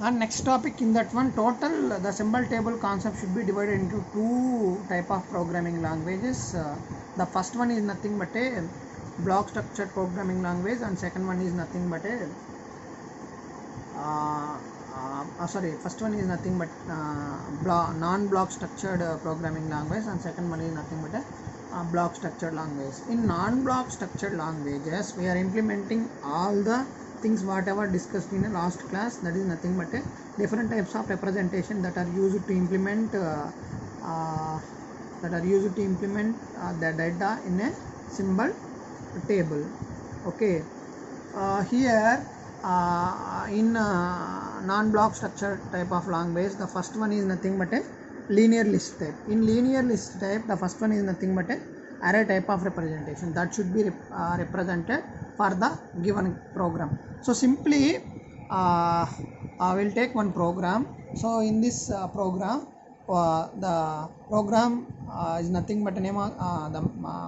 And next topic in that one, total the symbol table concept should be divided into two type of programming languages. The first one is nothing but a block structured programming language, and second one is nothing but a first one is nothing but non-block structured programming language, and second one is nothing but a block structured language. In non-block structured languages, we are implementing all the things whatever discussed in the last class. That is nothing but a different types of representation that are used to implement the data in a symbol table. Okay, here in non-block structure type of language, the first one is nothing but a linear list type. In linear list type, the first one is nothing but a array type of representation that should be represented for the given program. So simply we'll take one program. So in this program, the program is nothing but a name of the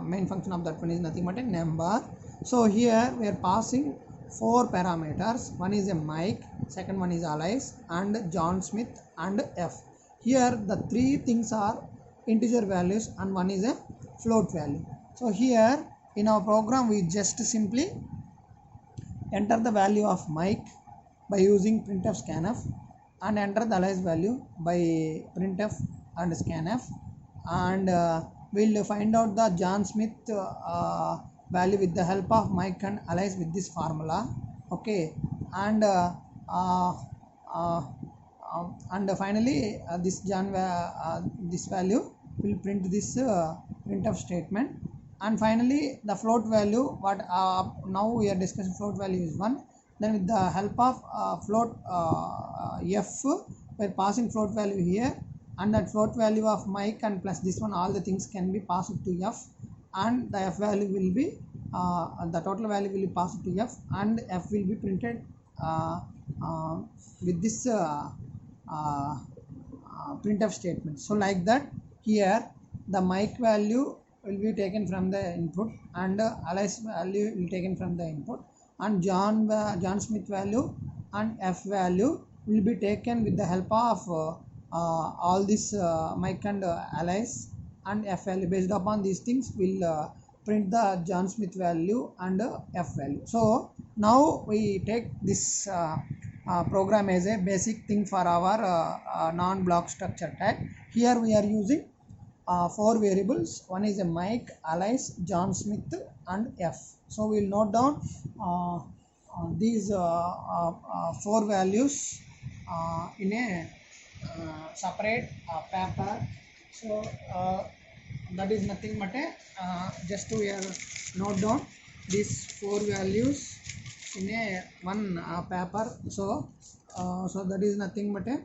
main function of that one is nothing but a number. So here we are passing four parameters. One is a Mike, second one is Alice, and John Smith, and F. Here the three things are integer values and one is a float value. So here in our program we just simply enter the value of Mike by using printf scanf, and enter the Alice value by printf and scanf, and we'll find out the John Smith value with the help of Mike and Alice with this formula. Okay, and finally this this value will print this printf statement. And finally the float value, what now we are discussing, float value is 1. Then with the help of float f, we are passing float value here, and that float value of Mike and plus this one, all the things can be passed to f, and the f value will be the total value will be passed to f, and f will be printed with this printf statement. So like that, here the Mike value will be taken from the input, and Alice value will be taken from the input, and John Smith value and f value will be taken with the help of all this Mike and Alice and f value. Based upon these things, will print the John Smith value and f value. So now we take this program as a basic thing for our non-block structure type. Here we are using four variables. One is a Mike, Alice, John Smith, and f. So we will note down these four values in a separate paper. So that is nothing but a just we are note down these four values in a one paper. So that is nothing but a,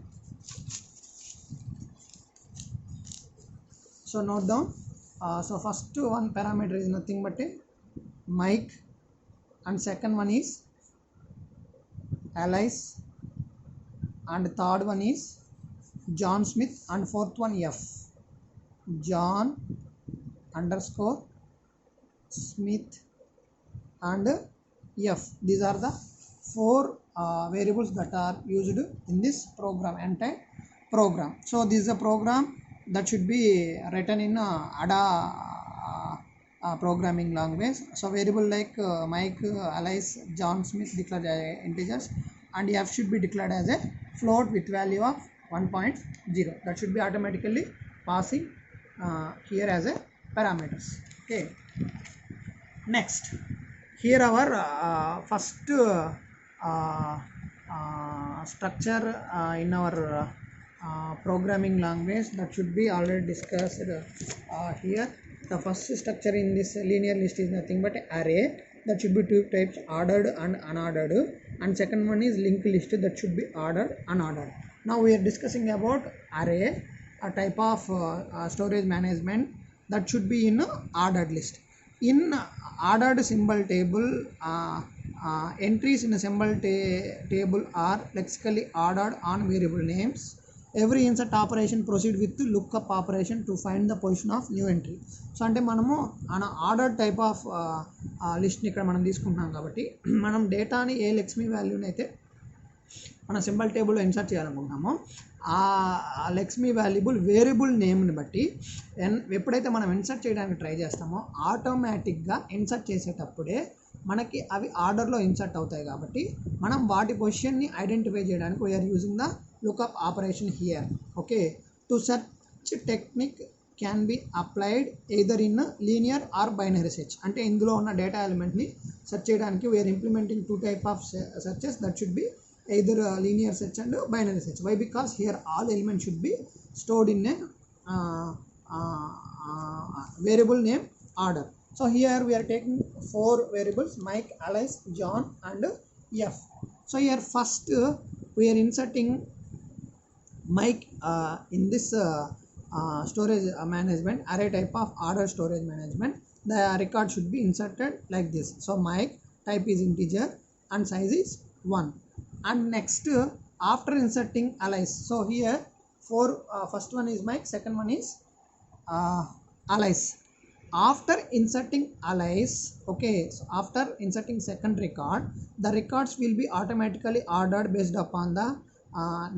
so note down. So first one parameter is nothing but a Mike, and second one is Alice, and third one is John Smith, and fourth one f. John underscore Smith and f. These are the four variables that are used in this program, entire program. So this is a program that should be written in ADA programming language. So variable like Mike, Alice, John Smith declared as integers, and f should be declared as a float with value of 1.0. That should be automatically passing here as a parameters. Okay, next, here our first structure in our programming language that should be already discussed here. The first structure in this linear list is nothing but array. That should be two types, ordered and unordered, and second one is linked list that should be ordered, unordered. Now we are discussing about array, a type of storage management that should be in ordered list. In ordered symbol table, entries in a symbol table are lexically ordered on variable names. Every insert operation proceed with lookup operation to find the position of new entry. So అంటే మనము order type of లిస్ట్ని ఇక్కడ మనం తీసుకుంటున్నాం కాబట్టి మనం డేటాని ఏ లక్ష్మీ వాల్యూని అయితే మనం సింబల్ టేబుల్లో ఇన్సర్ట్ చేయాలనుకుంటున్నామో ఆ లెక్స్మీ వాల్యుబుల్ వేరియబుల్ నేమ్ని బట్టి ఎప్పుడైతే మనం ఇన్సర్ట్ చేయడానికి ట్రై చేస్తామో ఆటోమేటిక్గా ఇన్సర్ట్ చేసేటప్పుడే మనకి అవి ఆర్డర్లో ఇన్సర్ట్ అవుతాయి కాబట్టి మనం వాటి పొజిషన్ని ఐడెంటిఫై చేయడానికి we are using the lookup operation here. Okay, two search technique can be applied either in linear or binary search. అంటే ఇందులో ఉన్న డేటా ఎలిమెంట్ని సెర్చ్ చేయడానికి we are implementing 2 type of searches that should be either linear search and binary search. Why? Because here all elements should be stored in a variable name order. So here we are taking 4 variables: Mike, Alice, John and F. So here first we are inserting Mike in this storage management, array type of order storage management. The record should be inserted like this. So Mike type is integer and size is 1. And next after inserting Alice, so here first one is Mike, second one is Alice. After inserting Alice, okay, so after inserting second record, the records will be automatically ordered based upon the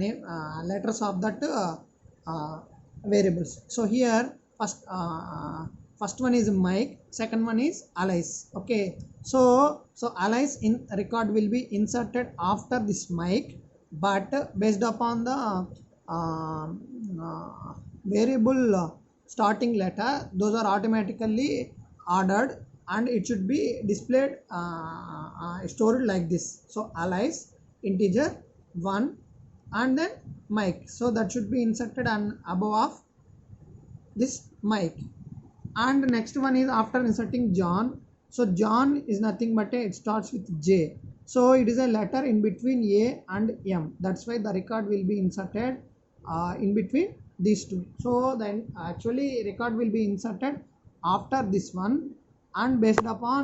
name letters of that variables. So here first one is Mike, second one is Alice. Okay, so Alice in record will be inserted after this Mike, but based upon the variable starting letter, those are automatically ordered and it should be displayed stored like this. So Alice integer 1 and then Mike, so that should be inserted and above of this Mike. And next one is after inserting John. So John is nothing but it starts with J, so it is a letter in between A and M. That's why the record will be inserted in between these two. So then actually record will be inserted after this one, and based upon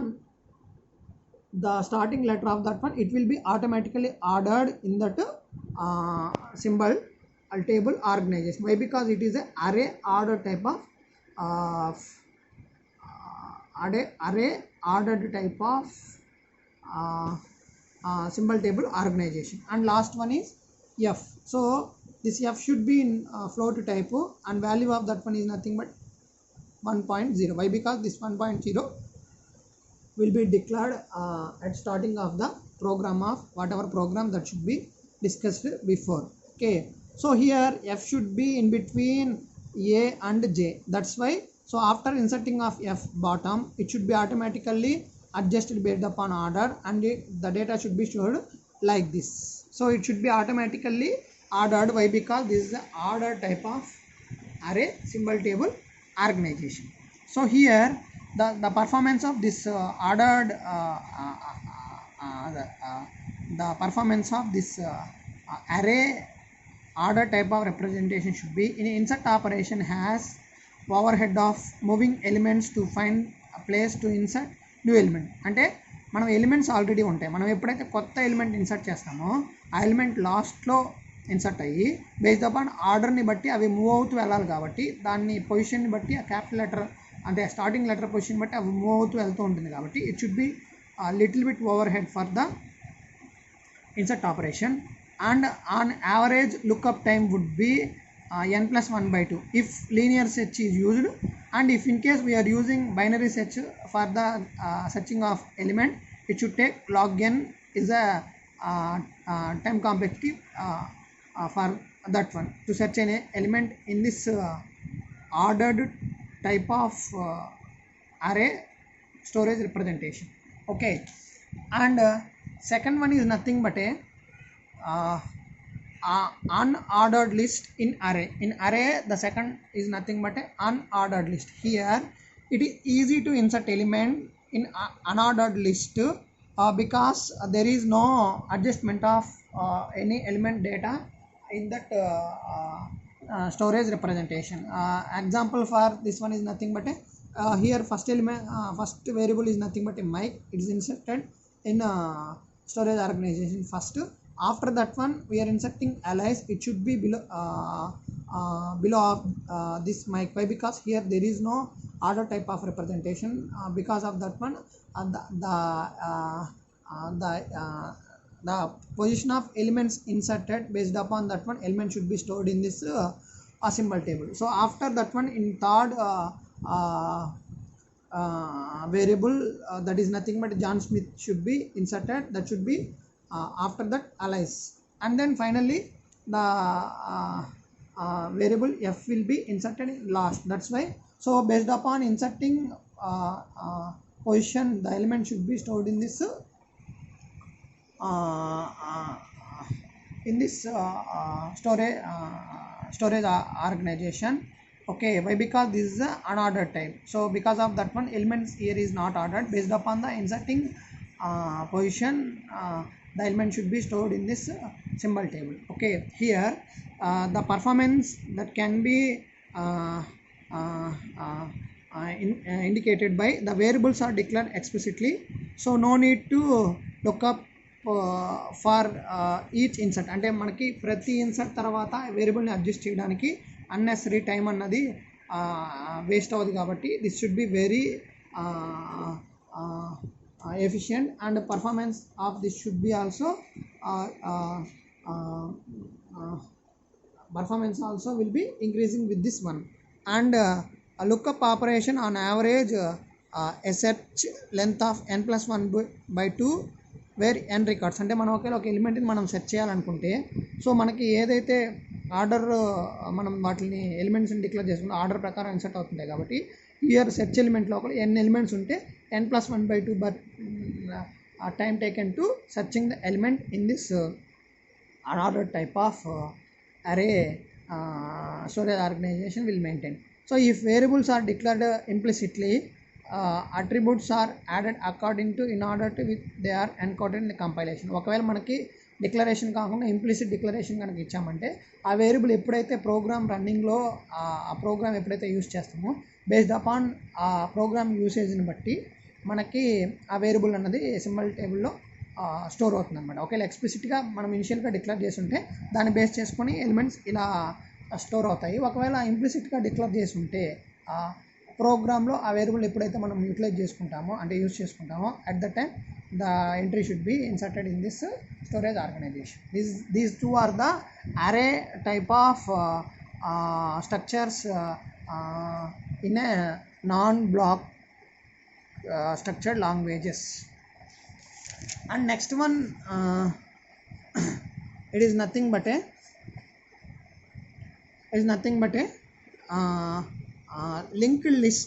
the starting letter of that one, it will be automatically ordered in that symbol table organization. Why? Because it is a array order type of array ordered type of symbol table organization. And last one is F. So this F should be in float type and value of that one is nothing but 1.0. Why? Because this 1.0 will be declared at starting of the program of whatever program that should be discussed before. Okay, so here F should be in between A and J. That's why, so after inserting of F bottom, it should be automatically adjusted based upon order and the data should be stored like this. So it should be automatically ordered. Why? Because this is the order type of array symbol table organization. So here the performance of this ordered the performance of this array order type of representation should be in insert operation has overhead of moving elements to find a place to insert new element. అంటే మనం elements already ఉంటాయి, మనం ఎప్పుడైతే కొత్త element insert చేస్తామో ఆ element లాస్ట్లో insert అయ్యి బేస్డ్ అపాన్ ఆర్డర్ని బట్టి అవి మూవ్ అవుతూ వెళ్ళాలి కాబట్టి దాన్ని పొజిషన్ని బట్టి ఆ క్యాపిటల్ లెటర్ అంటే స్టార్టింగ్ లెటర్ పొజిషన్ బట్టి అవి మూవ్ అవుతూ వెళ్తూ ఉంటుంది కాబట్టి it should be little bit over head for the insert operation. And on average lookup time would be n plus 1 by 2 if linear search is used, and if in case we are using binary search for the searching of element, it should take log n is a time complexity for that one to search an element in this ordered type of array storage representation. Okay, and second one is nothing but a unordered list in array. In array the second is nothing but a unordered list. Here it is easy to insert element in unordered list because there is no adjustment of any element data in that storage representation. Example for this one is nothing but a here first element first variable is nothing but a Mike. It is inserted in storage organization first. After that one we are inserting Alice. It should be below this Mike. Why? Because here there is no order type of representation. Because of that one the position of elements inserted, based upon that one element should be stored in this symbol table. So after that one, in third variable, that is nothing but John Smith should be inserted, that should be after that Alice, and then finally the variable f will be inserted in last. That's why, so based upon inserting position, the element should be stored in this storage organization. Okay, why? Because this is an unordered type. So because of that one, elements here is not ordered. Based upon the inserting position, the element should be stored in this symbol table. Okay, here the performance that can be indicated by the variables are declared explicitly, so no need to look up for each insert. అంటే మనకి ప్రతి insert తర్వాత వేరియబుల్ని adjust చేయడానికి unnecessary time అన్నది waste అవ్వదు కాబట్టి this should be very efficient, and performance of this should be also performance also will be increasing with this one. And a lookup operation on average a search length of n plus 1 by 2 where n records. అంటే మనం ఒకవేళ ఒక ఎలిమెంట్ని మనం search చేయాలనుకుంటే, so మనకి ఏదైతే order మనం వాటిని ఎలిమెంట్స్ని డిక్లేర్ చేసుకుంటే ఆర్డర్ ప్రకారం ఇన్సర్ట్ అవుతుంటాయి కాబట్టి ఇయర్ సెర్చ్ ఎలిమెంట్ లోపల n ఎలిమెంట్స్ ఉంటే n+1/2 but time taken to searching the element in this unordered type of array storage organization will maintain. So if variables are declared implicitly, attributes are added according to in order to they are encoded in the compilation. ఒకవేళ మనకి declaration కాకుండా implicit declaration కనుక ఇచ్చామంటే ఆ variable ఎప్పుడైతే programme రన్నింగ్లో ఆ programme ఎప్పుడైతే యూజ్ చేస్తామో బేస్డ్ అపాన్ ఆ ప్రోగ్రామ్ యూసేజ్ని బట్టి మనకి ఆ వేరియబుల్ అన్నది సింబల్ టేబుల్లో స్టోర్ అవుతుంది అనమాట. ఒకవేళ ఎక్స్ప్లిసిట్గా మనం ఇనిషియల్గా డిక్లేర్ చేసి ఉంటే దాన్ని బేస్ చేసుకొని ఎలిమెంట్స్ ఇలా స్టోర్ అవుతాయి. ఒకవేళ ఇంప్లిసిట్గా డిక్లేర్ చేసి ఉంటే ప్రోగ్రామ్లో ఆ వేరియబుల్ ఎప్పుడైతే మనం యూటిలైజ్ చేసుకుంటామో అంటే యూజ్ చేసుకుంటామో at the time the entry should be inserted in this storage organization. These two are the array type of structures in a non block structured languages. And next one, it is nothing but a linked list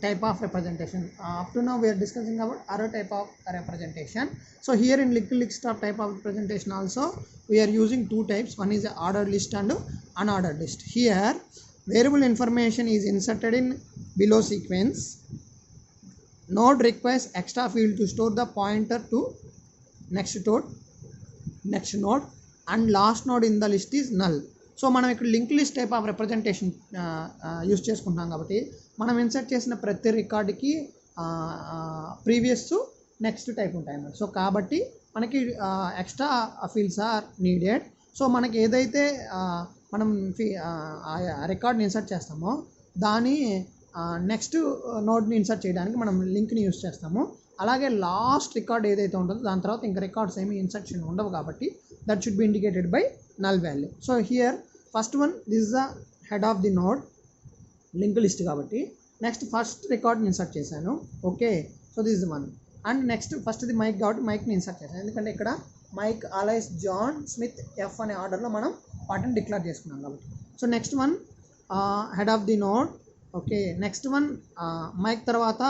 type of representation. Up to now we are discussing about array type of representation. So here in linked list of type of representation also we are using two types. One is ordered list and unordered list. Here variable information is inserted in below sequence. Node requires extra field to store the pointer to next node and last node in the list is null. So మనం ఇక్కడ link list type of representation use చేసుకుంటున్నాం కాబట్టి మనం insert చేసిన ప్రతి రికార్డుకి previous next type ఉంటాయి అన్నమాట. So కాబట్టి మనకి extra fields are needed. So మనకి ఏదైతే మనం రికార్డ్ని ఇన్సర్ట్ చేస్తామో దాని నెక్స్ట్ నోడ్ని ఇన్సర్ట్ చేయడానికి మనం లింక్ని యూజ్ చేస్తాము. అలాగే లాస్ట్ రికార్డ్ ఏదైతే ఉంటుందో దాని తర్వాత ఇంకా రికార్డ్స్ ఏమి ఇన్సర్షన్ ఉండవు కాబట్టి that should be indicated by null value. So here first one this is the head of the node link list కాబట్టి నెక్స్ట్ ఫస్ట్ రికార్డ్ని ఇన్సర్ట్ చేశాను. Okay, so this is one. And next ఫస్ట్ది Mike కాబట్టి మైక్ని insert చేశాను ఎందుకంటే ఇక్కడ Mike Alice John Smith F అనే ఆర్డర్లో మనం వాటిని డిక్లేర్ చేసుకున్నాం కాబట్టి. So next one head of the node. Okay, next one Mike తర్వాత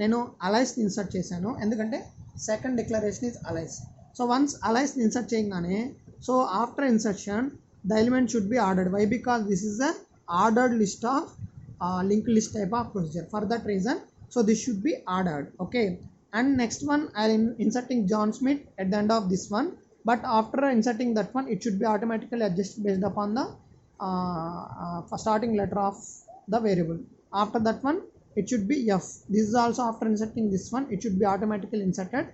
నేను అలైస్ని ఇన్సర్ట్ చేశాను ఎందుకంటే second declaration is Alice. So once అలైస్ని ఇన్సర్ట్ చేయగానే so after insertion the element should be ordered. Why? Because this is the ordered list of link list type of procedure. For that reason so this should be ordered. Okay, and next one I am inserting John Smith at the end of this one, but after inserting that one it should be automatically adjusted based upon the starting letter of the variable. After that one it should be F. This is also after inserting this one it should be automatically inserted,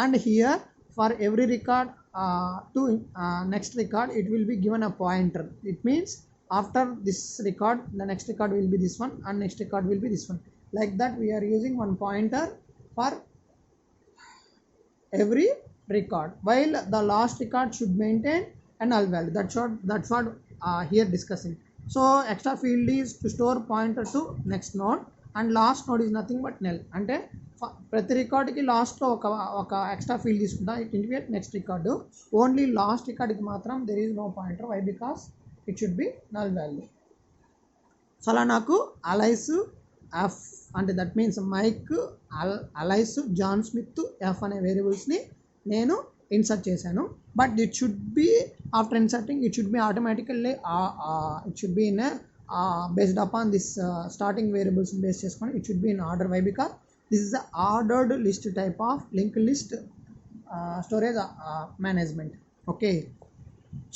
and here for every record to next record it will be given a pointer. It means after this record the next record will be this one and next record will be this one. Like that we are using one pointer for every record, while the last record should maintain a null value. That's what here discussing. So extra field is to store pointer to next node, and last node is nothing but null. అంటే ప్రతి రికార్డ్కి లాస్ట్లో ఒక extra field తీసుకుంటా, it indicate next record. Only last రికార్డ్కి మాత్రం there is no pointer. Why? Because it should be null value. So అలా నాకు అలైస్ ఎఫ్ అంటే that means Mike, Alice, John Smith, F అనే వేరియబుల్స్ని నేను ఇన్సర్ట్ చేశాను. But it should be after inserting it should be automatically it should be in based upon this starting variables base చేసుకొని it should be in order. Why? Because this is the ordered list type of linked list storage management. Okay,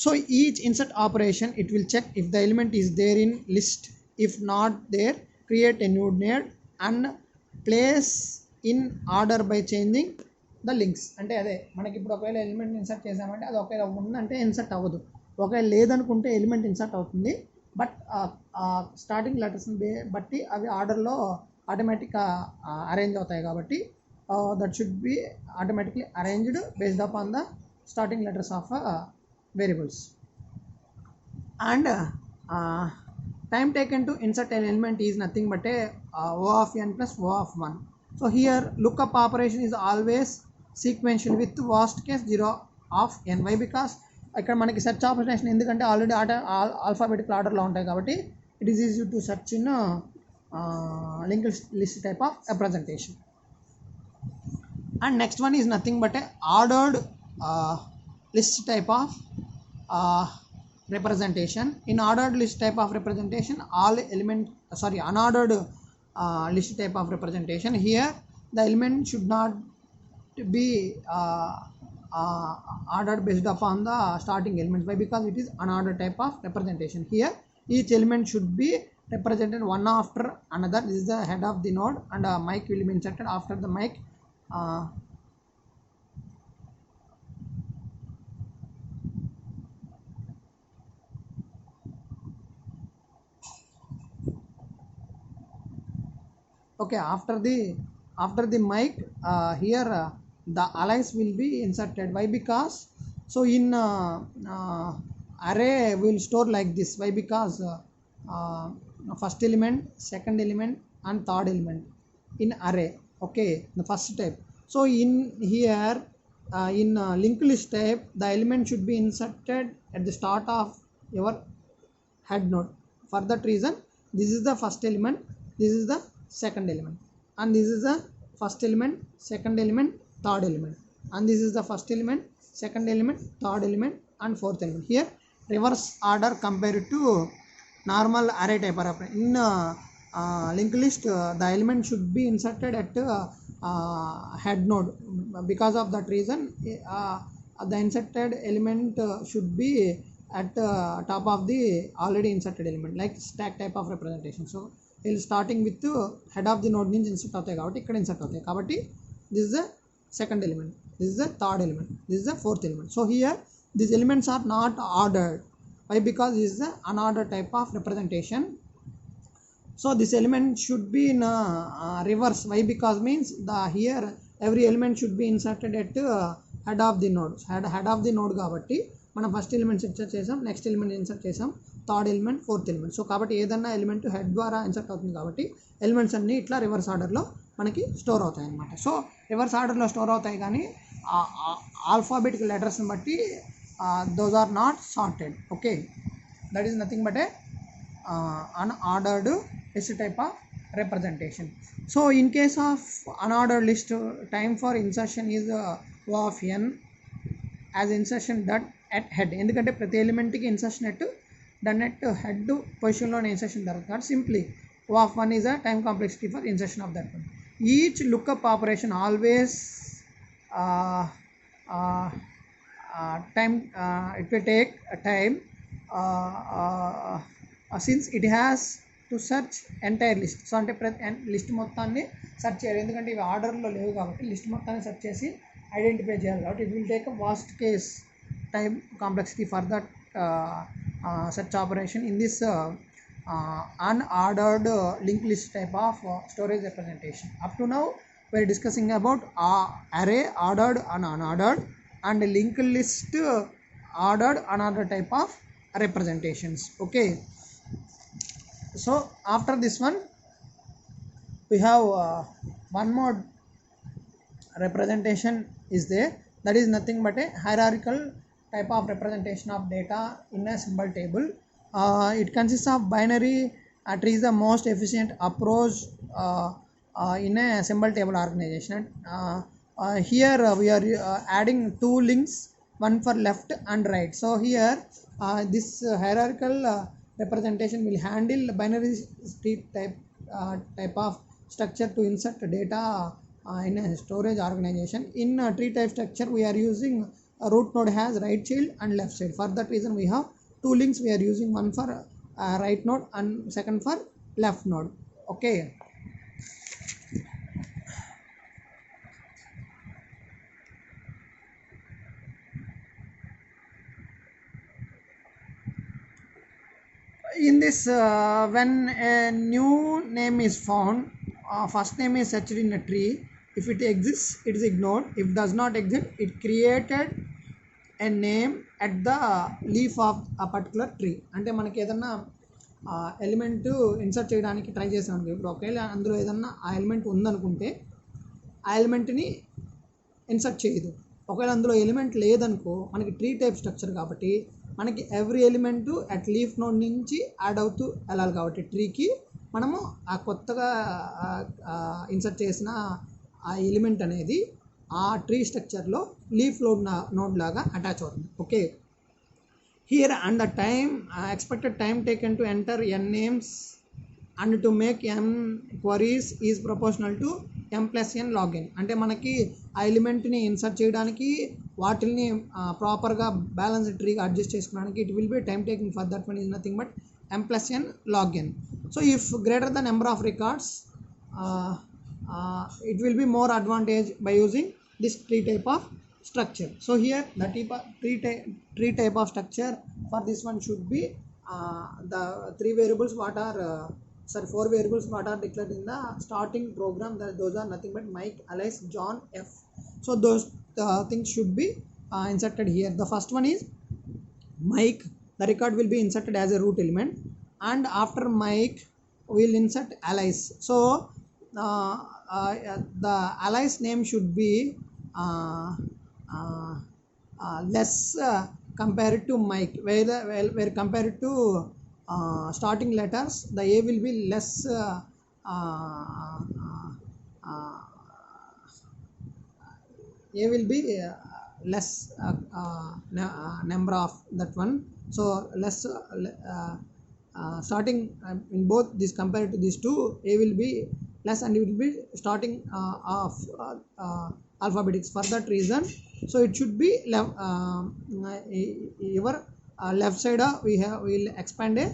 so each insert operation it will check if the element is there in list. If not there, create a new node and place in order by changing the links. అంటే అదే మనకి ఇప్పుడు ఒకవేళ element insert చేసామంటే అది ఒకవేళ ఉందంటే insert అవ్వదు, ఒకవేళ లేదనుకుంటే ఎలిమెంట్ ఇన్సర్ట్ అవుతుంది. బట్ స్టార్టింగ్ లెటర్స్ని బట్టి అవి ఆర్డర్లో ఆటోమేటిక్గా అరేంజ్ అవుతాయి కాబట్టి that should B automatically arranged based upon the starting letters of variables. And time taken to insert an element is nothing but a O of n plus O of 1. So here lookup operation is always sequential with worst case 0 of n. Why? Because ఇక్కడ మనకి search operation ఎందుకంటే already alphabetical ఆర్డర్లో ఉంటాయి కాబట్టి it is easy to search in linked list type of representation. And next one is nothing but a ordered list type of representation. In ordered list type of representation, all unordered list type of representation, here the element should not be ordered based upon the starting elements. Why? Because it is unordered type of representation. Here each element should be represented one after another. This is the head of the node, and a mic will be inserted after the mic. Okay, after the mic, here the allies will be inserted. Why? Because so in array will store like this. Why? Because first element, second element and third element in array. Okay, the first type. So in here in linked list type, the element should be inserted at the start of your head node. For that reason, this is the first element, this is the second element, and this is the first element, second element, third element, and this is the first element, second element, third element and fourth element. Here reverse order compared to normal array type of in linked list, the element should be inserted at head node. Because of that reason, the inserted element should be at top of the already inserted element, like stack type of representation. So starting with head of the node నుంచి insert అవుతాయి కాబట్టి ఇక్కడ insert అవుతాయి కాబట్టి this is the second element, this is the third element, this is the fourth element. So here these elements are not ordered. Why? Because this is the unordered type of representation. So this element should be in reverse. Why? Because means the here every element should be inserted at head of the node. Head of the node కాబట్టి మనం first elements insert చేసాం, next element insert చేసాం, third element, fourth element. So కాబట్టి ఏదన్నా element head ద్వారా insert అవుతుంది కాబట్టి elements అన్నీ ఇట్లా రివర్స్ ఆర్డర్లో మనకి స్టోర్ అవుతాయి అన్నమాట. సో రివర్స్ ఆర్డర్లో స్టోర్ అవుతాయి కానీ ఆల్ఫాబెటికల్ లెటర్స్ని బట్టి those are not sorted. Okay, that is nothing but a unordered list type of representation. So in case of unordered list, time for insertion is O of n as insertion done at head. ఎందుకంటే ప్రతి ఎలిమెంట్కి insertion at done at head పొజిషన్లోనే insertion జరుగుతుంది. Simply O of 1 is a time complexity for insertion of that one. Each lookup operation always time it will take a time since it has to search entire list. So అంటే list మొత్తాన్ని search చేయాలి, ఎందుకంటే ఇవి ఆర్డర్లో లేవు కాబట్టి list మొత్తాన్ని search చేసి ఐడెంటిఫై చేయాలి కాబట్టి it will take a worst case time complexity for that search operation in this unordered linked list type of storage representation. Up to now we are discussing about array, ordered and unordered. and linked list ordered another type of representations. Okay, so after this one we have one more representation is there, that is nothing but a hierarchical type of representation of data in a symbol table. It consists of binary tree is the most efficient approach in a symbol table organization. Here we are adding two links, one for left and right. So here this hierarchical representation will handle binary tree type of structure to insert data in a storage organization. In a tree type structure we are using a root node has right child and left child. For that reason we have two links, we are using one for right node and second for left node. Okay, in this when a new name is found, first name is searched in a tree. If it exists it is ignored, if does not exist it created a name at the leaf of a particular tree. అంటే మనకి ఏదన్నా element insert చేయడానికి try చేసాం అనుకో, ఇప్పుడు ఒకవేళ అందులో ఏదన్నా ఆ ఎలిమెంట్ ఉందనుకుంటే ఆ ఎలిమెంట్ని ఇన్సర్ట్ చేయదు. ఒకవేళ అందులో ఎలిమెంట్ లేదనుకో, మనకి ట్రీ టైప్ స్ట్రక్చర్ కాబట్టి మనకి every element at leaf node నుంచి యాడ్ అవుతూ వెళ్ళాలి. కాబట్టి ట్రీకి మనము ఆ కొత్తగా ఇన్సర్ట్ చేసిన ఆ ఎలిమెంట్ అనేది ఆ ట్రీ స్ట్రక్చర్లో లీఫ్ నోడ్ లాగా అటాచ్ అవుతుంది. Okay, here and the time expected time taken to enter n names and to make n queries is proportional to m+n login. అంటే మనకి ఆ ఎలిమెంట్ని ఇన్సర్ట్ చేయడానికి వాటిని ప్రాపర్గా బ్యాలెన్స్ ట్రీగా అడ్జస్ట్ చేసుకోవడానికి it will be time taking. For that one is nothing but m+n login. So if greater the number of records it will be more advantage by using this tree type of structure. So here the tree type of structure for this one should be the three variables what are four variables what are declared in the starting program, that those are nothing but Mike, Alice, John, F. So those things should be inserted here. The first one is Mike, the record will be inserted as a root element, and after Mike we will insert Alice. So the Alice name should be less compared to Mike, where compared to starting letters the A will be less A will be less number of that one. So less starting in both this compared to these two, A will be less and it will be starting of alphabetics. For that reason, so it should be your left side we will expand a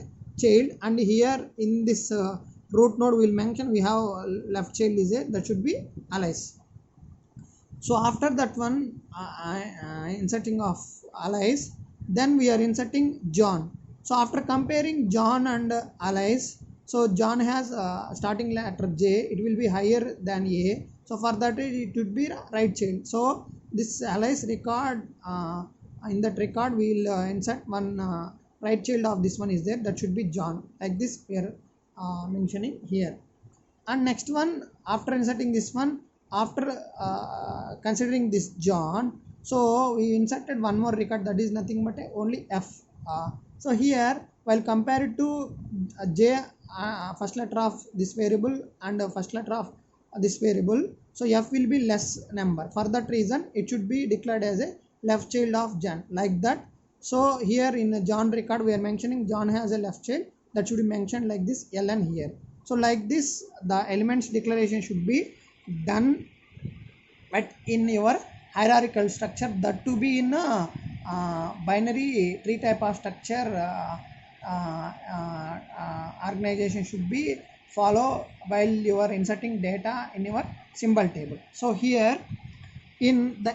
child, and here in this root node we will mention we have left child is a, that should be Alice. So after that one inserting of Alice, then we are inserting John. So after comparing John and Alice, so John has starting letter J, it will be higher than A. So for that it would be right child. So this Alice record, in that record we will insert one right child of this one is there, that should be John. Like this we are mentioning here. And next one, after inserting this one, after considering this John, so we inserted one more record, that is nothing but only F. So here while compared to J, first letter of this variable and first letter of this variable, so F will be less number. For that reason it should be declared as a left child of John, like that. So here in a John record we are mentioning John has a left child, that should be mentioned like this ln here. So like this the elements declaration should be done, but in your hierarchical structure, that to be in a binary tree type of structure organization should be follow while you are inserting data in your symbol table. So here in the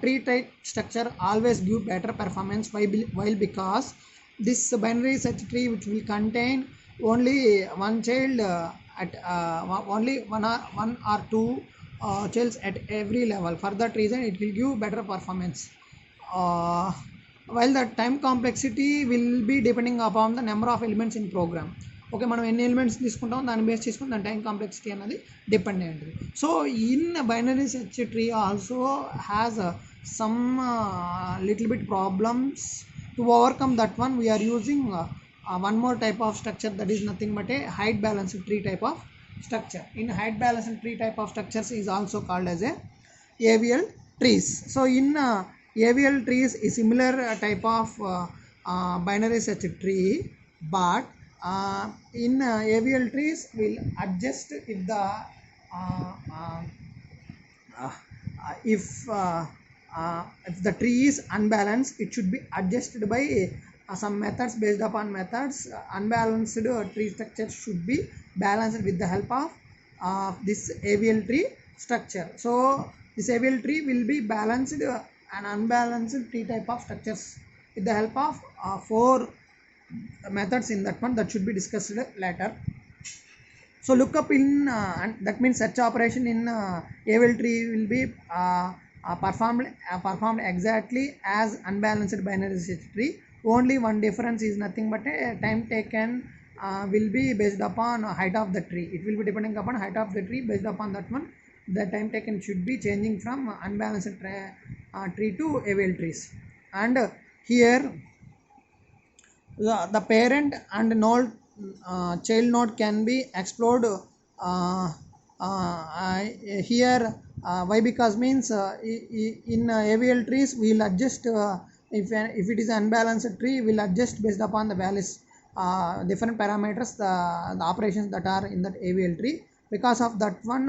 tree type structure always give better performance, while because this binary search tree which will contain only one child at only one or two childs at every level. For that reason it will give better performance. uh, while the time complexity will be depending upon the number of elements in program. Okay, మనం ఎన్ని elements తీసుకుంటాం దాన్ని base చేసుకుని దాని time complexity అనేది depend అయ్యి ఉంటుంది. So in binary search tree also has some little bit problems. To overcome that one we are using one more type of structure, that is nothing but a height balanced tree type of structure. In height balanced tree type of structures is also called as a AVL trees. So in AVL trees is similar type of binary search tree, but in AVL trees will adjust if the if the tree is unbalanced, it should be adjusted by some methods. Based upon methods, unbalanced tree structure should be balanced with the help of this AVL tree structure. So this AVL tree will be balanced and unbalanced tree type of structures with the help of 4 methods in that one, that should be discussed later. So look up in that means search operation in AVL tree will be performed exactly as unbalanced binary search tree. Only one difference is nothing but a time taken will be based upon height of the tree. It will be depending upon height of the tree. Based upon that one, the time taken should be changing from unbalanced tree to AVL trees. And here the parent and node child node can be explored here. Why? Because means in AVL trees we will adjust if it is an unbalanced tree, we will adjust based upon the values, different parameters, the operations that are in that AVL tree. Because of that one,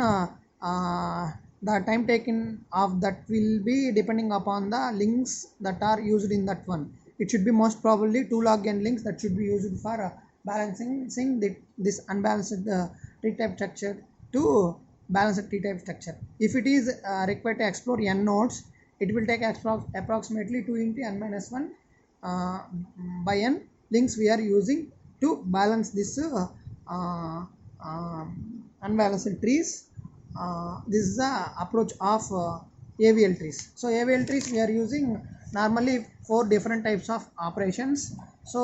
the time taken of that will be depending upon the links that are used in that one. It should be most probably 2 log n links that should be used for balancing this unbalanced tree type structure to balanced tree type structure. If it is required to explore n nodes, it will take approximately 2 into n minus 1 by n links we are using to balance this unbalanced trees. This is the approach of AVL trees. So AVL trees we are using normally 4 different types of operations. So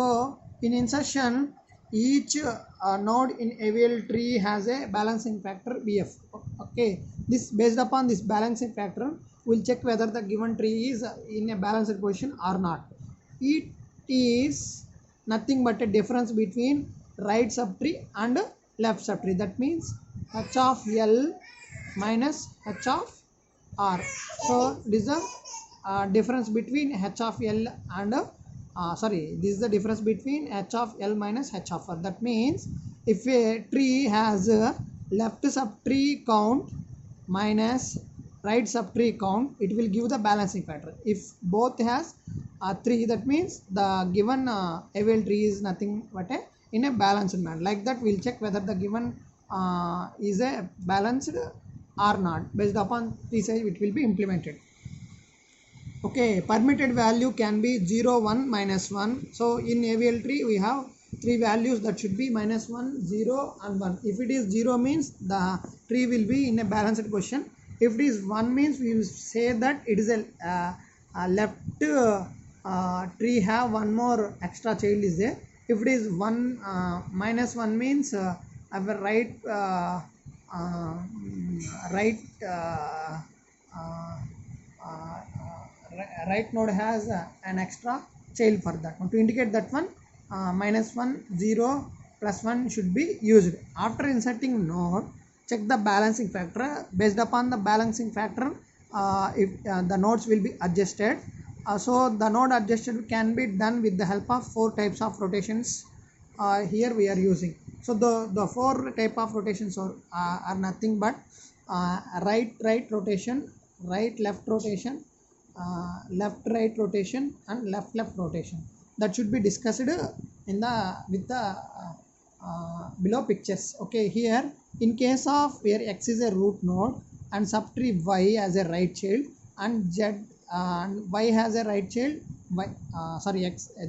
in insertion, each node in AVL tree has a balancing factor BF. Okay, this based upon this balancing factor we'll check whether the given tree is in a balanced position or not. It is nothing but a difference between right subtree and left subtree. That means h of L minus h of R. So this is the difference between h of L and this is the difference between h of L minus h of R. That means if a tree has a left subtree count minus right subtree count, it will give the balancing factor. If both has 3, that means the given AVL tree is nothing but in a balanced manner. Like that we'll check whether the given is a balanced or not. Based upon this it will be implemented. Okay, permitted value can be 0, 1, minus 1. So in AVL tree we have 3 values that should be minus 1, 0 and 1. If it is 0 means the tree will be in a balanced position. If it is 1 means we will say that it is a left tree have one more extra child is there. If it is 1 minus 1 means our right right node has an extra child for that one. To indicate that one, minus 1, 0, plus 1 should be used. After inserting node, check the balancing factor. Based upon the balancing factor, if the nodes will be adjusted. So the node adjusted can be done with the help of 4 types of rotations here we are using. So the 4 type of rotations are nothing but right rotation, right left rotation, left right rotation and left rotation. That should be discussed in the with the below pictures. Okay, here in case of where x is a root node and subtree y as a right child and z and y has a right child y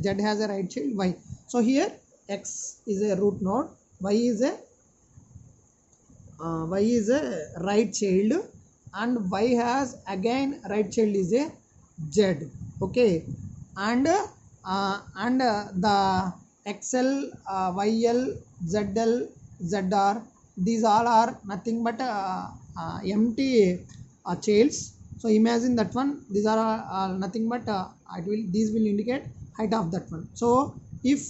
z has a right child y. So here x is a root node, y is a right child and y has again right child is a z. Okay, and the xl, yl, zl, zr, these all are nothing but empty childs. So imagine that one, these are nothing but these will indicate height of that one. So if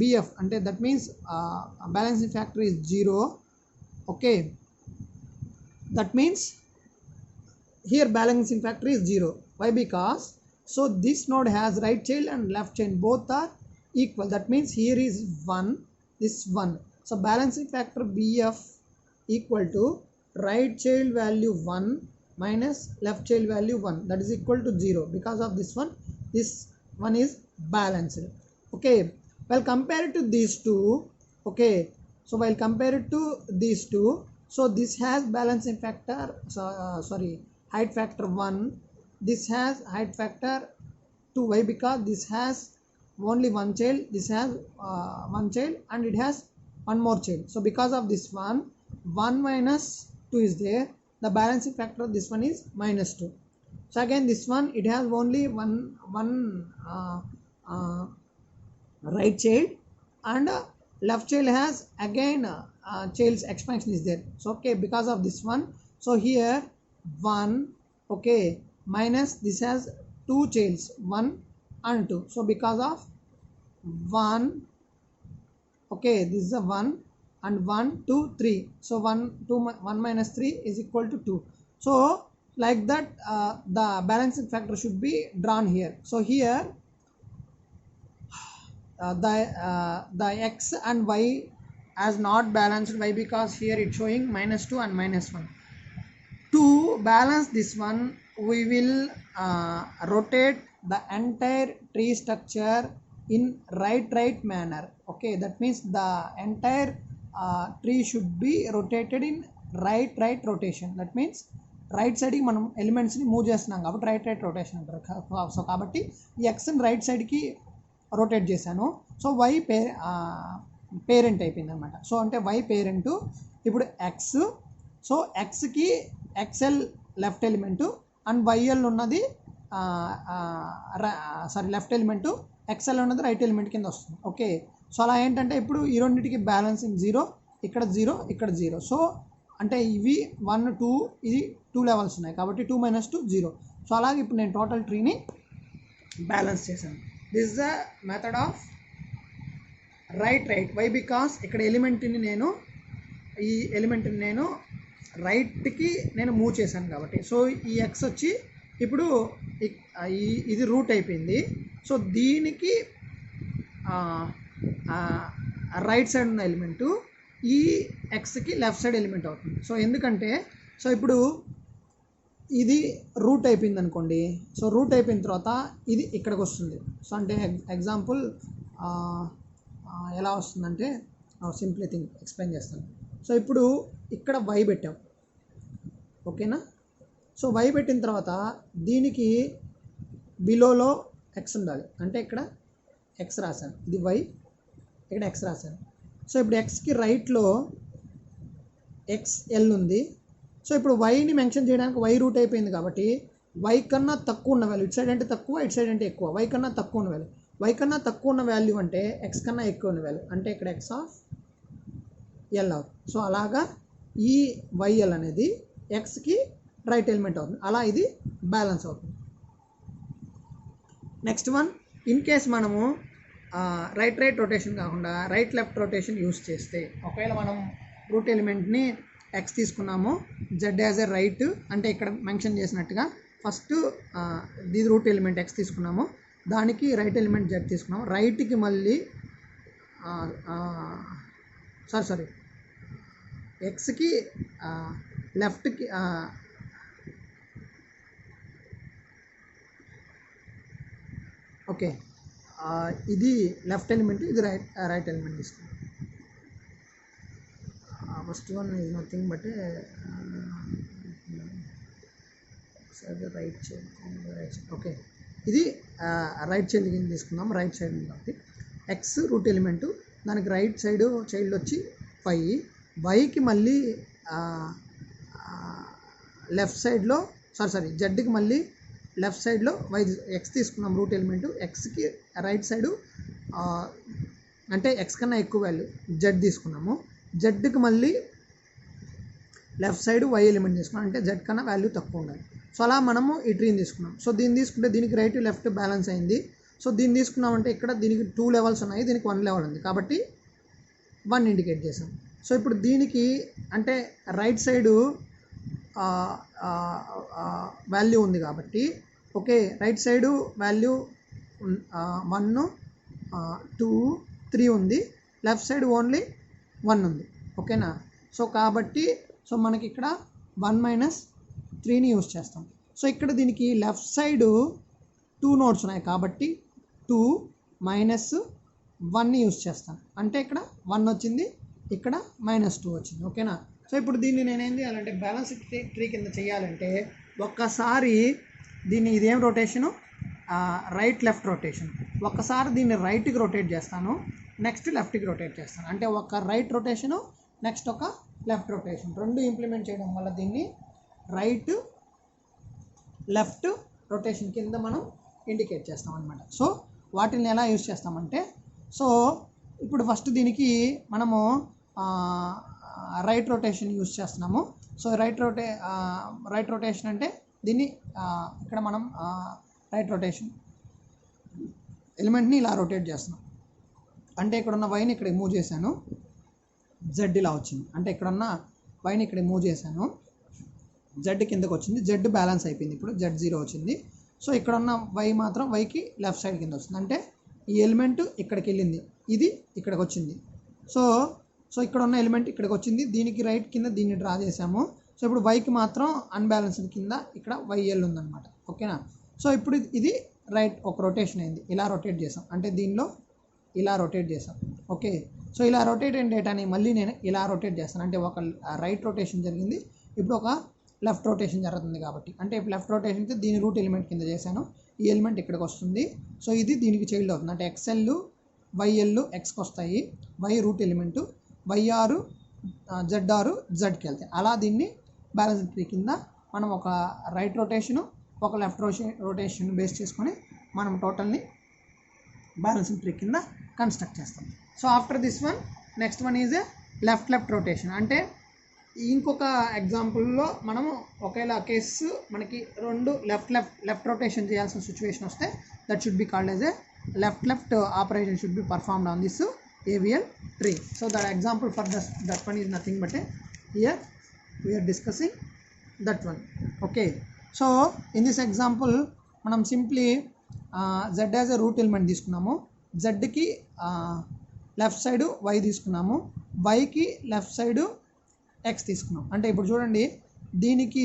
bf ante that means balancing factor is 0. Okay, that means here balancing factor is 0. Why? Because so this node has right child and left child, both are equal. That means here is 1, this 1. So balancing factor bf equal to right child value 1 minus left child value 1, that is equal to 0. Because of this one is balanced. Okay, while compared to these two, okay, so while compared to these two, so this has balancing factor, height factor 1, this has height factor 2. Why? Because this has only one child, this has one child, and it has one more child. So because of this 1 minus 2 is there, the balancing factor of this one is minus 2. So again this one, it has only one right child, and left child has again child's expansion is there. So okay, because of this one, so here 1, okay, minus this has two childs, 1 and 2. So because of 1, okay, this is a 1 and 1 2 3. So 1 minus 3 is equal to 2. So like that the balancing factor should be drawn here. So here the x and y as not balanced. Why? Because here it's showing minus 2 and minus 1. To balance this one, we will rotate the entire tree structure in right manner. Okay, that means the entire tree should be rotated in right rotation. That means right సైడ్కి మనం ఎలిమెంట్స్ని move చేస్తున్నాం కాబట్టి right rotation అంటారు. So కాబట్టి ఈ ఎక్స్ని right సైడ్కి rotate చేశాను. సో వై పేరెంట్ అయిపోయింది అనమాట. సో అంటే వై పేరెంట్ ఇప్పుడు ఎక్స్. సో ఎక్స్కి XL left element and YL ఉన్నది లెఫ్ట్ ఎలిమెంటు, ఎక్స్ఎల్ ఉన్నది రైట్ ఎలిమెంట్ కింద వస్తుంది. ఓకే, సో అలా ఏంటంటే ఇప్పుడు ఈ రెండింటికి బ్యాలెన్సింగ్ 0, ఇక్కడ 0, ఇక్కడ 0. సో అంటే ఇవి 1 2, ఇది 2 లెవెల్స్ ఉన్నాయి కాబట్టి 2 minus 2 0. సో అలాగే ఇప్పుడు నేను టోటల్ ట్రీని బ్యాలెన్స్ చేశాను. This is the method of right. Why? Because ఇక్కడ ఈ ఎలిమెంట్ని నేను రైట్కి నేను మూవ్ చేశాను కాబట్టి. సో ఈ ఎక్స్ వచ్చి ఇప్పుడు ఇది రూట్ అయిపోయింది. సో దీనికి రైట్ సైడ్ ఉన్న ఎలిమెంటు ఈ ఎక్స్కి లెఫ్ట్ సైడ్ ఎలిమెంట్ అవుతుంది. సో ఎందుకంటే సో ఇప్పుడు ఇది రూట్ అయిపోయింది అనుకోండి. సో రూట్ అయిపోయిన తర్వాత ఇది ఇక్కడికి వస్తుంది. సో అంటే ఎగ్జాంపుల్ ఎలా వస్తుందంటే సింప్లీ ఎక్స్ప్లెయిన్ చేస్తాను. సో ఇప్పుడు ఇక్కడ వై పెట్టాం, ఓకేనా. సో వై పెట్టిన తర్వాత దీనికి బిలోలో ఎక్స్ ఉండాలి. అంటే ఇక్కడ ఎక్స్ రాశాను, ఇది వై, ఇక్కడ ఎక్స్ రాశాను. సో ఇప్పుడు ఎక్స్కి రైట్లో ఎక్స్ఎల్ ఉంది. సో ఇప్పుడు వైని మెన్షన్ చేయడానికి వై రూట్ అయిపోయింది కాబట్టి వై కన్నా తక్కువ ఉన్న వాల్యూ, ఇటు సైడ్ అంటే తక్కువ, ఇటు సైడ్ అంటే ఎక్కువ, వై కన్నా తక్కువ ఉన్న వాల్యూ. వై కన్నా తక్కువ ఉన్న వాల్యూ అంటే ఎక్స్ కన్నా ఎక్కువ ఉన్న వాల్యూ, అంటే ఇక్కడ ఎక్స్ ఆఫ్ ఎల్ అవుతుంది. సో అలాగా ఈ వైఎల్ అనేది ఎక్స్కి రైట్ ఎలిమెంట్ అవుతుంది. అలా ఇది బ్యాలెన్స్ అవుతుంది. నెక్స్ట్ వన్, ఇన్ కేస్ మనము రైట్ రొటేషన్ కాకుండా రైట్ లెఫ్ట్ రొటేషన్ యూస్ చేస్తే, ఒకవేళ మనం రూట్ ఎలిమెంట్ని ఎక్స్ తీసుకున్నాము, జెడ్ యాజ్ ఎ రైట్, అంటే ఇక్కడ మెన్షన్ చేసినట్టుగా ఫస్ట్ ఇది రూట్ ఎలిమెంట్ ఎక్స్ తీసుకున్నాము, దానికి రైట్ ఎలిమెంట్ జెడ్ తీసుకున్నాము. రైట్కి మళ్ళీ ఎక్స్కి లెఫ్ట్కి ఓకే, ఇది లెఫ్ట్ ఎలిమెంట్, ఇది రైట్ ఎలిమెంట్ తీసుకున్నాం. First one is nothing but right side. Okay, ఇది రైట్ చైల్డ్ కింద తీసుకున్నాం, రైట్ సైడ్ కాబట్టి ఎక్స్ రూట్ ఎలిమెంటు, దానికి రైట్ సైడ్ చైల్డ్ వచ్చి వై, వైకి మళ్ళీ లెఫ్ట్ సైడ్లో జెడ్కి మళ్ళీ లెఫ్ట్ సైడ్లో వై ఎక్స్ తీసుకున్నాం రూట్ ఎలిమెంట్, ఎక్స్కి రైట్ సైడు అంటే ఎక్స్ కన్నా ఎక్కువ వాల్యూ జెడ్ తీసుకున్నాము, జెడ్కి మళ్ళీ లెఫ్ట్ సైడ్ వై ఎలిమెంట్ తీసుకున్నాం అంటే జెడ్ కన్నా వాల్యూ తక్కువ ఉండాలి. సో అలా మనము ఈ ట్రీని తీసుకున్నాం. సో దీన్ని తీసుకుంటే దీనికి రైట్ లెఫ్ట్ బ్యాలెన్స్ అయింది. సో దీన్ని తీసుకున్నామంటే ఇక్కడ దీనికి 2 లెవెల్స్ ఉన్నాయి, దీనికి 1 లెవెల్ ఉంది కాబట్టి 1 ఇండికేట్ చేసాం. సో ఇప్పుడు దీనికి అంటే రైట్ సైడు వాల్యూ ఉంది కాబట్టి ఓకే, రైట్ సైడు వాల్యూ 1 2 3 ఉంది, లెఫ్ట్ సైడ్ ఓన్లీ 1 ఉంది. ఓకేనా? సో కాబట్టి సో మనకి ఇక్కడ 1 - 3ని యూజ్ చేస్తాం. సో ఇక్కడ దీనికి లెఫ్ట్ సైడ్ 2 నోడ్స్ ఉన్నాయి కాబట్టి 2 - 1ని యూజ్ చేస్తాను. అంటే ఇక్కడ 1 వచ్చింది, ఇక్కడ -2 వచ్చింది. ఓకేనా? సో ఇప్పుడు దీన్ని నేనేం చేయాలంటే బ్యాలెన్స్ ట్రీ కింద చేయాలంటే ఒక్కసారి దీన్ని ఇదేం రొటేషను రైట్ లెఫ్ట్ రొటేషన్, ఒక్కసారి దీన్ని రైట్కి రొటేట్ చేస్తాను, నెక్స్ట్ లెఫ్ట్కి రొటేట్ చేస్తాను. అంటే ఒక రైట్ రొటేషను నెక్స్ట్ ఒక లెఫ్ట్ రొటేషన్ రెండు ఇంప్లిమెంట్ చేయడం వల్ల దీన్ని రైట్ లెఫ్ట్ రొటేషన్ కింద మనం ఇండికేట్ చేస్తాం అనమాట. సో వాటిని ఎలా యూజ్ చేస్తామంటే సో ఇప్పుడు ఫస్ట్ దీనికి మనము రైట్ రొటేషన్ యూజ్ చేస్తున్నాము. సో రైట్ రొటేషన్ అంటే దీన్ని ఇక్కడ మనం రైట్ రొటేషన్ ఎలిమెంట్ని ఇలా రొటేట్ చేస్తున్నాం. అంటే ఇక్కడ ఉన్న వైని ఇక్కడ మూవ్ చేశాను, జెడ్ ఇలా వచ్చింది. అంటే ఇక్కడ ఉన్న వైని ఇక్కడ మూవ్ చేశాను, జెడ్ కిందకు వచ్చింది, జెడ్ బ్యాలెన్స్ అయిపోయింది, ఇప్పుడు జెడ్ 0 వచ్చింది. సో ఇక్కడ ఉన్న వై మాత్రం వైకి లెఫ్ట్ సైడ్ కింద వస్తుంది. అంటే ఈ ఎలిమెంట్ ఇక్కడికి వెళ్ళింది, ఇది ఇక్కడికి వచ్చింది. సో ఇక్కడ ఉన్న ఎలిమెంట్ ఇక్కడికి వచ్చింది, దీనికి రైట్ కింద దీన్ని డ్రా చేసాము. సో ఇప్పుడు వైకి మాత్రం అన్బ్యాలెన్స్డ్ కింద ఇక్కడ వైఎల్ ఉందన్నమాట. ఓకేనా? సో ఇప్పుడు ఇది రైట్ ఒక రొటేషన్ అయింది, ఇలా రొటేట్ చేసాం, అంటే దీనిలో ఇలా రొటేట్ చేసాం. ఓకే, సో ఇలా రొటేట్ అయిన డేటాని మళ్ళీ నేను ఇలా రొటేట్ చేస్తాను. అంటే ఒక రైట్ రొటేషన్ జరిగింది, ఇప్పుడు ఒక లెఫ్ట్ రొటేషన్ జరుగుతుంది కాబట్టి, అంటే లెఫ్ట్ రొటేషన్ అయితే దీని రూట్ ఎలిమెంట్ కింద చేశాను, ఈ ఎలిమెంట్ ఇక్కడికి వస్తుంది. సో ఇది దీనికి చైల్డ్ అవుతుంది, అంటే ఎక్స్ఎల్ వైఎల్ ఎక్స్కి వస్తాయి, Y root element, YR ZR జెడ్కి వెళ్తాయి. అలా దీన్ని బ్యాలెన్స్ ట్రీ కింద మనం ఒక రైట్ రొటేషను ఒక లెఫ్ట్ రొటేషన్ బేస్ చేసుకొని మనం టోటల్ని బ్యాలెన్సింగ్ ట్రీ కింద కన్స్ట్రక్ట్ చేస్తాం. So after this one next one is a left rotation. అంటే ఇంకొక ఎగ్జాంపుల్లో మనము ఒకేలా కేసు మనకి రెండు లెఫ్ట్ రొటేషన్ చేయాల్సిన సిచ్యువేషన్ వస్తే that should be called as a left operation should be performed on this AVL tree. So the example for that one is nothing but here we are discussing that one. Okay, so in this example మనం simply z as a root element తీసుకున్నాము, zకి left side y తీసుకున్నాము, yకి left side x తీసుకున్నాం. అంటే ఇప్పుడు చూడండి దీనికి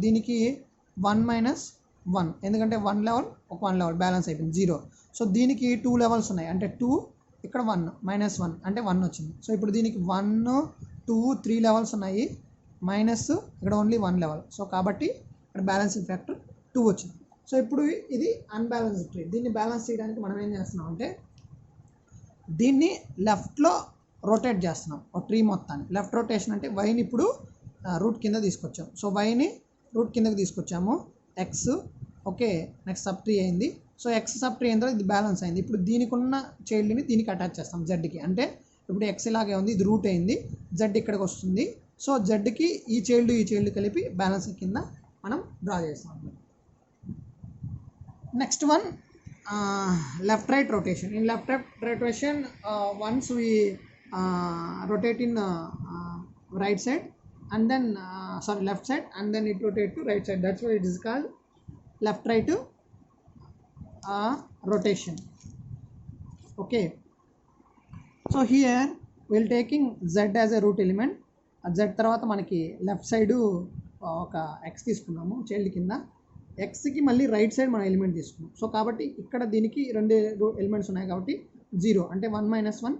దీనికి 1 - 1 ఎందుకంటే 1 లెవెల్ బ్యాలెన్స్ అయిపోయింది 0. సో దీనికి 2 లెవెల్స్ ఉన్నాయి, అంటే 2 ఇక్కడ 1 -1 అంటే 1 వచ్చింది. సో ఇప్పుడు దీనికి 1 2 3 లెవెల్స్ ఉన్నాయి, మైనస్ ఇక్కడ ఓన్లీ 1 లెవెల్. సో కాబట్టి ఇక్కడ బ్యాలెన్సింగ్ ఫ్యాక్టర్ 2 వచ్చింది. సో ఇప్పుడు ఇది అన్బ్యాలెన్స్డ్ ట్రీ. దీన్ని బ్యాలెన్స్ చేయడానికి మనం ఏం చేస్తున్నాం అంటే దీన్ని లెఫ్ట్లో రొటేట్ చేస్తున్నాం, ఒక ట్రీ మొత్తాన్ని. లెఫ్ట్ రొటేషన్ అంటే వైని ఇప్పుడు రూట్ కింద తీసుకొచ్చాం. సో వైని రూట్ కిందకి తీసుకొచ్చాము, X okay, next sub tree అయింది. సో ఎక్స్ సబ్ ట్రీ అయిన తర్వాత ఇది బ్యాలెన్స్ అయింది. ఇప్పుడు దీనికి ఉన్న చైల్డ్ని దీనికి అటాచ్ చేస్తాం జెడ్కి. అంటే ఇప్పుడు ఎక్స్ ఇలాగే ఉంది, ఇది రూట్ అయింది, జెడ్ ఇక్కడికి వస్తుంది. సో జెడ్కి ఈ చైల్డ్ కలిపి బ్యాలెన్స్ కింద మనం డ్రా చేస్తాం. Next one left right rotation. In left rotation once we rotate in right side and then left side and then it rotate to right side. That's why it is called left right rotation. Okay, so here we'll taking z as a root element. z తర్వాత మనకి left side ఒక x తీసుకున్నాము child కింద, xకి మళ్ళీ right side మనం element తీసుకున్నాం. So కాబట్టి ఇక్కడ దీనికి 2 ఎలిమెంట్స్ ఉన్నాయి కాబట్టి 0 అంటే 1 - 1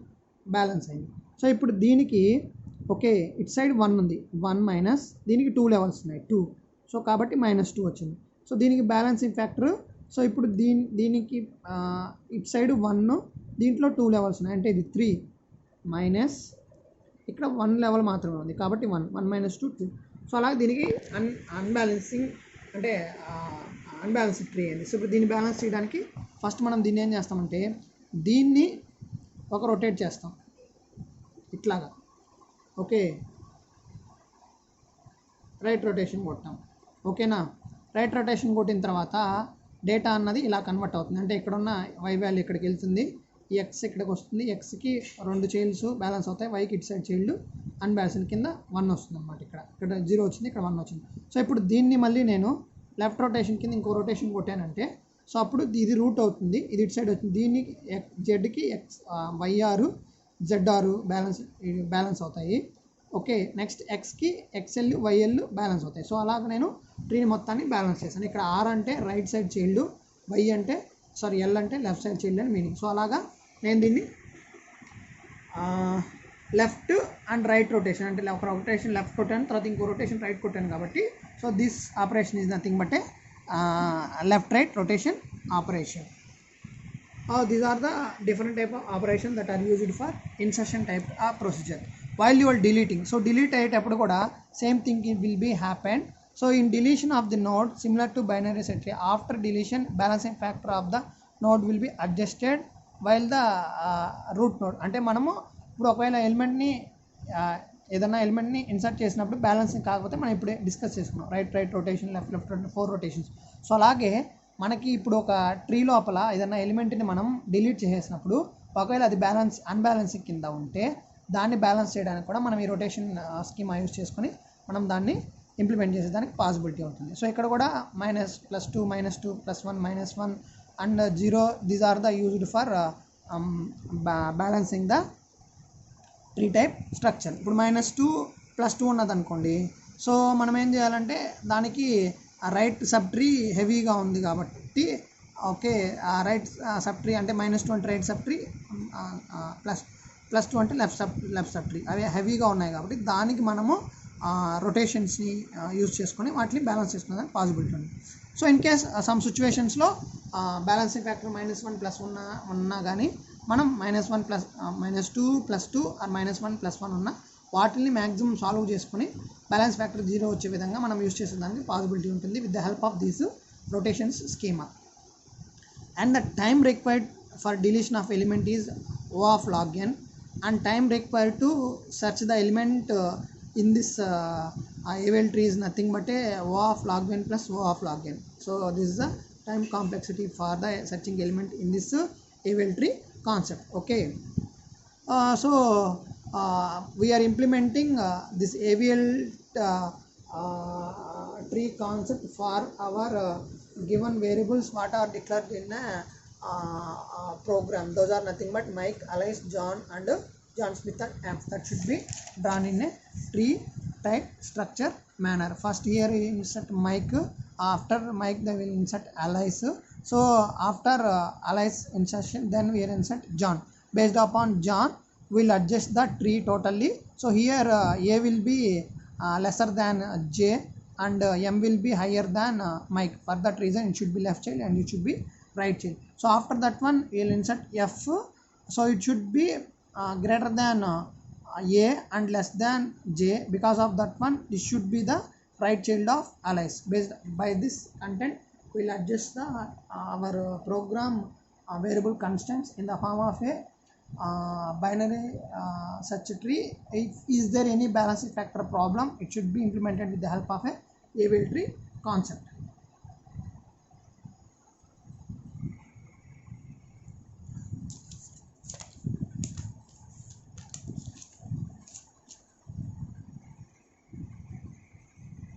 బ్యాలెన్స్ అయింది. సో ఇప్పుడు దీనికి ఓకే ఇటు సైడ్ 1 ఉంది, 1 మైనస్ దీనికి 2 లెవెల్స్ ఉన్నాయి 2. సో కాబట్టి -2 వచ్చింది. సో దీనికి బ్యాలెన్సింగ్ ఫ్యాక్టర్. సో ఇప్పుడు దీనికి ఇటు సైడ్ 1, దీంట్లో 2 లెవెల్స్ ఉన్నాయి, అంటే ఇది 3 మైనస్ ఇక్కడ 1 లెవెల్ మాత్రమే ఉంది కాబట్టి 1 - 2 2. సో అలాగే దీనికి అన్బ్యాలెన్సింగ్ అంటే అన్బ్యాలెన్స్డ్ ట్రీ అయింది. సో ఇప్పుడు దీన్ని బ్యాలెన్స్ చేయడానికి ఫస్ట్ మనం దీన్ని ఏం చేస్తామంటే దీన్ని ఒక రొటేట్ చేస్తాం ఇట్లాగా. ఓకే, రైట్ రొటేషన్ కొట్టాం. ఓకేనా, రైట్ రొటేషన్ కొట్టిన తర్వాత డేటా అన్నది ఇలా కన్వర్ట్ అవుతుంది. అంటే ఇక్కడ ఉన్న వై వాల్యూ ఇక్కడికి వెళ్తుంది, ఈ ఎక్స్ ఇక్కడికి వస్తుంది, ఎక్స్కి 2 చైల్డ్స్ బ్యాలెన్స్ అవుతాయి, వైకి ఇటు సైడ్ చైల్డ్ అన్బ్యాలెన్స్డ్ కింద 1 వస్తుంది అనమాట. ఇక్కడ 0 వచ్చింది, ఇక్కడ 1 వచ్చింది. సో ఇప్పుడు దీన్ని మళ్ళీ నేను లెఫ్ట్ రొటేషన్ కింద ఇంకో రొటేషన్ కొట్టానంటే సో అప్పుడు ఇది రూట్ అవుతుంది, ఇది ఇటు సైడ్ వచ్చింది. దీనికి జెడ్కి వైఆర్ జెడ్ఆర్ బ్యాలెన్స్ అవుతాయి. ఓకే, నెక్స్ట్ ఎక్స్కి ఎక్స్ఎల్ వైఎల్ బ్యాలెన్స్ అవుతాయి. సో అలాగ నేను ట్రీని మొత్తాన్ని బ్యాలెన్స్ చేశాను. ఇక్కడ ఆర్ అంటే రైట్ సైడ్ చైల్డ్, వై అంటే ఎల్ అంటే లెఫ్ట్ సైడ్ చైల్డ్ అని మీనింగ్. సో అలాగా నేను దీన్ని లెఫ్ట్ అండ్ రైట్ రొటేషన్ అంటే ఒక రొటేషన్ లెఫ్ట్ కొట్టాను, తర్వాత ఇంకో రొటేషన్ రైట్ కొట్టాను కాబట్టి so this operation is nothing but A left right rotation operation. These are the different type of operation that are used for insertion type of procedure. While you are deleting, so delete ayetepudu kuda same thing will be happen. So in deletion of the node, similar to binary search tree, after deletion balancing factor of the node will be adjusted while the root node అంటే మనము ఇప్పుడు ఒకవేళ ఎలిమెంట్ని ఏదైనా ఎలిమెంట్ని insert చేసినప్పుడు balancing కాకపోతే మనం ఇప్పుడే discuss చేసుకున్నాం, right rotation left 4 rotations. So అలాగే మనకి ఇప్పుడు ఒక ట్రీ లోపల ఏదైనా ఎలిమెంట్ని మనం డిలీట్ చేసేసినప్పుడు ఒకవేళ అది అన్బ్యాలెన్సింగ్ కింద ఉంటే దాన్ని బ్యాలెన్స్ చేయడానికి కూడా మనం ఈ రొటేషన్ స్కీమా యూజ్ చేసుకొని మనం దాన్ని ఇంప్లిమెంట్ చేసేదానికి పాసిబిలిటీ ఉంటుంది. సో ఇక్కడ కూడా -+2 -2 +1 -1 and 0 these are the used for balancing the tree type structure. ఇప్పుడు -2 + 2 ఉన్నది అనుకోండి, సో మనం ఏం చేయాలంటే దానికి రైట్ సబ్ ట్రీ హెవీగా ఉంది కాబట్టి ఓకే, రైట్ సబ్ ట్రీ అంటే -2 అంటే రైట్ సబ్ ట్రీ, +2 అంటే లెఫ్ట్ సబ్ ట్రీ, అవి హెవీగా ఉన్నాయి కాబట్టి దానికి మనము రొటేషన్స్ని యూజ్ చేసుకొని వాటిని బ్యాలెన్స్ చేసుకునేదానికి పాసిబిలిటీ ఉంది. సో ఇన్ కేస్ సమ్ సిచ్యువేషన్స్లో బ్యాలెన్సింగ్ ఫ్యాక్టర్ -1 ఉన్నా కానీ మనం -1 -2 +2 ఆర్ -1 +1 ఉన్న వాటిని మ్యాక్సిమం సాల్వ్ చేసుకొని బ్యాలెన్స్ ఫ్యాక్టర్ 0 వచ్చే విధంగా మనం యూజ్ చేసేదానికి పాసిబిలిటీ ఉంటుంది with the help of this rotations schema. And the time required for deletion of element is O of log n and time required to search the element in this AVL tree is nothing but a O of log n plus O of log n. So this is the time complexity for the searching element in this AVL tree concept. Okay, so we are implementing this AVL tree concept for our given variables what are declared in program. Those are nothing but Mike, Alice, John and John Smith and Amps. That should be drawn in a tree type structure manner. First here we insert Mike, after Mike they will insert Alice. So after Alice insertion then we will insert John. Based upon John we will adjust the tree totally. So here A will be lesser than J and M will be higher than Mike. For that reason it should be left child and it should be right child. So after that one we will insert F. So it should be greater than A and less than J. Because of that one this should be the right child of Alice. Based by this content we will adjust the our program variable constants in the form of a binary search tree. If is there any balancing factor problem, it should be implemented with the help of a AVL tree concept.